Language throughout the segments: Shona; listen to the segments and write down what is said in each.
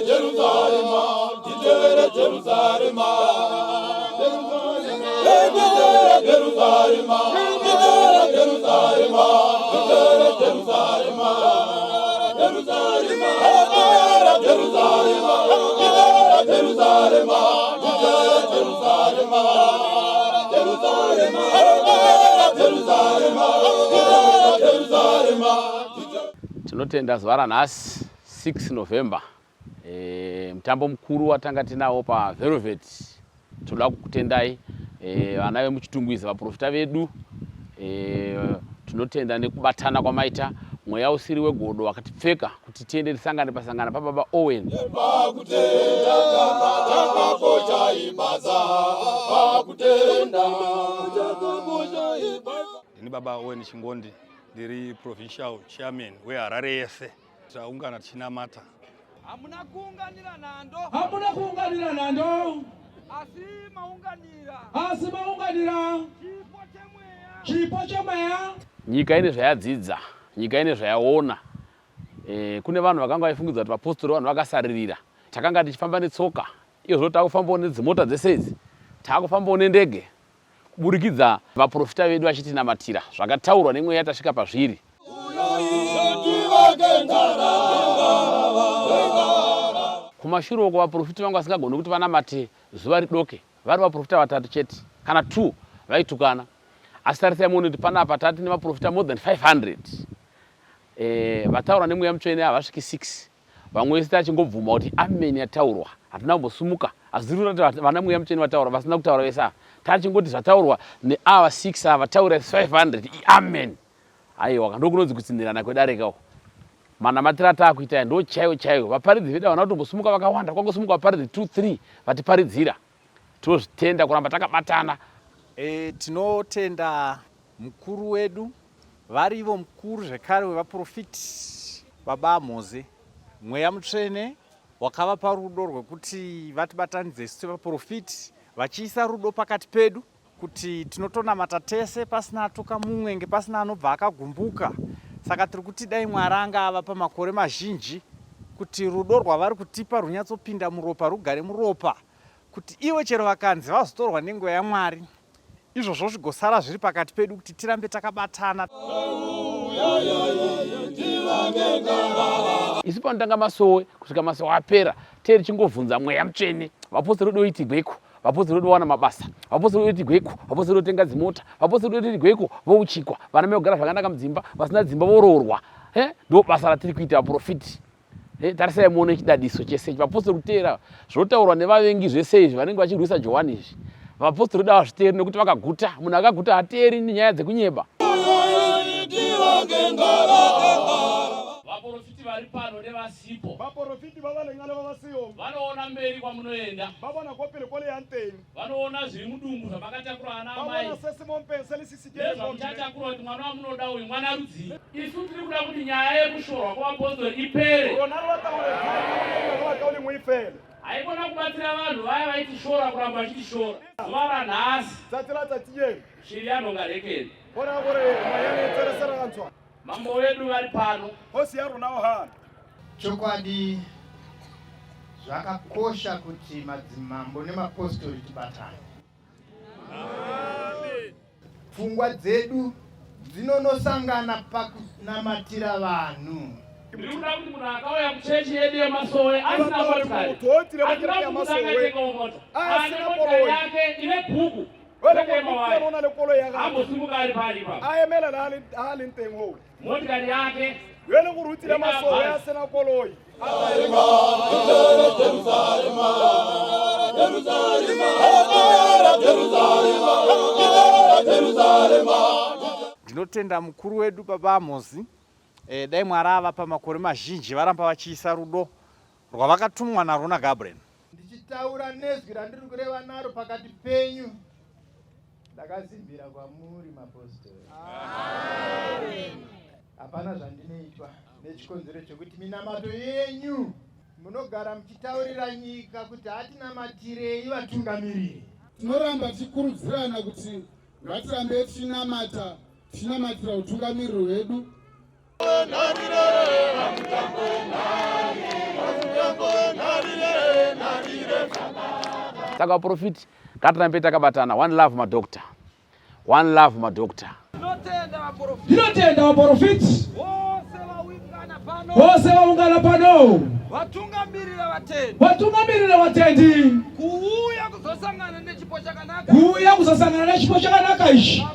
Jerusarema, Nditevere Jerusarema, Jerusarema, Jerusarema, Jerusarema, Jerusarema, Jerusarema, Jerusarema, Jerusarema, Jerusarema. Tinotenda zuva ranhasi 6 November. Mutambo mukuru watanga tinawo pa Velvet. Toda kukutendai vana vemuchitungwiza vaprofita vedu. Tinotenda nekubatana kwamaita mweya usiri wegodo wakatipfeka kuti tiende tisangane pasangana pababa Owen. Ini baba Owen Chingondi, ndiri provincial chairman weHarare yese. Taungana tichinamata. Hamuna kuunganira nando. Hamuna kuunganira nando. Asi maunganira. Asi maunganira. Chipo chemweya. Nyika ine zvayadzidza, nyika ine zvayaona. Kune vanhu vakanga vaifungidza kuti vapostori vanhu vakasaririra. Takanga tichifamba netsoka. Izvo takufambawo nedzimota dzese idzi. Takufambawo nendege. Kuburikidza vaprofita vedu vachitinamatira. Zvakataurwa nemweya tasvika pazviri. Kumashure uko vaprofita vangu vasingagoni kuti vanamate zuva ridoke. Vari vaprofita vatatu chete kana 2 vaitukana. Asi tarisai muone kuti panapa tati nevaprofita more than 500. Vataura nemweya mutsvene havasviki 6. Vamwe vese tachingobvuma kuti amen yataurwa. Hatina kumbosumuka. Asi kuti vana mweya mutsvene vataura vasina kutaura vese ava. Tachingoti zvataurwa neava 6 ava taura 500. Amen. Aiwa ndokunonzi kutsindirana kwedarekawo. Manamatira taakuita ndo chaiwo. Vaparidzi vedu havana kutombosumuka vakawanda. Kwangosumuka vaparidzi 2-3 vatiparidzira. Tinozvitenda kuramba takabatana. Tinotenda mukuru wedu, varivo mukuru zvekare wevaprofiti baba Amoze. Mweya mutsvene wakavapa rudo rwekuti vatibatanidze isu vaprofiti, vachiisa rudo pakati pedu kuti tinotonamata tese pasina atuka mumwe ngepasina anobva akagumbuka. Saka tiri kuti dai Mwari angava pamakore mazhinji kuti rudo rwavari kutipa runyatsopinda muropa rugare muropa, kuti iwe chero vakanzi vazotorwa nenguva yaMwari, izvozvo zvigosara zviri pakati pedu kuti tirambe takabatana. Isu panotanga masowe kusvika masowe apera teri chingovhunza mweya mutsvene. Vapostori vedu voiti gweko, vapostori vedu vowana mabasa, vapostori vedu voiti gweko, vapostori vedu votenga dzimota, vapostori vedu voiti gweko vouchikwa, vana vegara zvakanaka mudzimba, vasina dzimba voroorwa. Ndo basa ratiri kuita vaprofiti. Tarisai muone chidadiso chese vapostori kutera zvotaurwa nevavengi zvese izvi vanenge vachirwisa Johani izvi. Vapostori vedu havazviteeri nekuti vakaguta. Munhu akaguta hateeri nenyaya dzekunyeba. Vaprofiti vari pano nevasipo. Vaprofiti vavalengana vavasiyo. Vanoona mberi kwamunoenda. Vavona kopere kole yanteni. Vanoona zviri mudumbu zvamakatakura ana amai. Vavona sese mompenseli sisijeri. Zvamuchatakura kuti mwana wamunoda uyu mwana rudzi. Isu tiri kuda kuti nyaya yekushorwa kwavapostori ipere. Ronaro vataure muifere. Haikona kubatsira vanhu vaya vaitishora kuramba vachitishora. Zuva ranhasi. Dzatira dzatiyeni. Shiri yanongarekeni. Bona kore mayane teresera kanzwa. Mambo wedu vari pano. Hosi yarunawo hana. Chokwadi zvakakosha kuti madzimambo nemapostori tibatane. Amen. Pfungwa dzedu dzinonosangana pakunamatira vanhu. Ndikuda kuti munhu akauya kuchechi yedu yemasowe asina motikari. Hatina kumutangateka mota. Ane motikari yake ine bhuku. Ambosimuka ari pari pa. Ayemela hali ntengo. Motikari yake wena kurutira masowe asina koloi. Ndinotenda mukuru wedu baba Amoze. Dai Mwari ava pamakore mazhinji varamba vachiisa rudo rwavakatumwa narwo naGabriel. Ndichitaura nezwi randiri kureva naro pakati penyu. Ndakazimbira kwamuri mapostori. Amen. Hapana zvandinoitwa nechikonzero chokuti minamato yenyu munogara muchitaurira nyika kuti hatinamatirei vatungamiriri. Tinoramba tichikurudzirana kuti ngatirambe tichinamatira utungamiriri hwedu. Nani, Saka vaprofiti ngatirambe takabatana. One love madoctor. One love madoctor. Tinotenda vaprofiti vose vaungana pano, vatungamirira vatendi kuuya kuzosangana nechipo chakanaka ichi.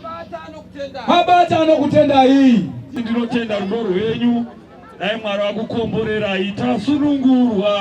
Abata anokutendai. Ndinotenda rudo rwenyu, dai Mwari akukomborerai tasunungurwa.